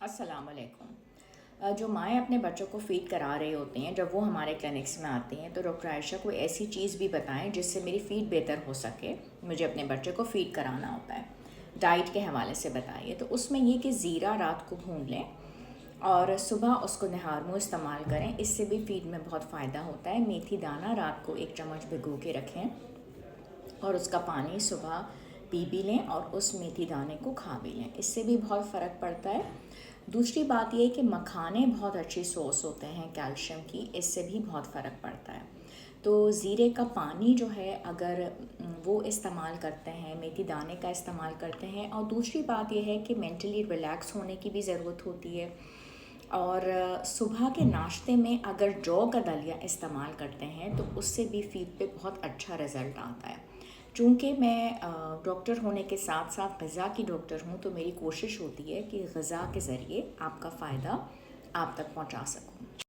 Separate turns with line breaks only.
अस्सलाम वालेकुम। जो माएँ अपने बच्चों को फ़ीड करा रही होती हैं, जब वो हमारे क्लिनिक्स में आती हैं तो डॉक्टर आयशा कोई ऐसी चीज़ भी बताएं जिससे मेरी फ़ीड बेहतर हो सके। मुझे अपने बच्चे को फ़ीड कराना होता है, डाइट के हवाले से बताइए। तो उसमें ये कि ज़ीरा रात को भून लें और सुबह उसको नहार मुँह इस्तेमाल करें, इससे भी फ़ीड में बहुत फ़ायदा होता है। मेथी दाना रात को 1 चम्मच भिगो के रखें और उसका पानी सुबह पी भी लें और उस मेथी दाने को खा भी लें, इससे भी बहुत फ़र्क पड़ता है। दूसरी बात ये है कि मखाने बहुत अच्छी सोर्स होते हैं कैल्शियम की, इससे भी बहुत फ़र्क पड़ता है। तो ज़ीरे का पानी जो है अगर वो इस्तेमाल करते हैं, मेथी दाने का इस्तेमाल करते हैं। और दूसरी बात यह है कि मेंटली रिलैक्स होने की भी ज़रूरत होती है। और सुबह के नाश्ते में अगर जौ का दलिया इस्तेमाल करते हैं तो उससे भी फ़ीड पे बहुत अच्छा रिज़ल्ट आता है। चूँकि मैं डॉक्टर होने के साथ साथ ग़िज़ा की डॉक्टर हूँ, तो मेरी कोशिश होती है कि ग़िज़ा के ज़रिए आपका फ़ायदा आप तक पहुँचा सकूँ।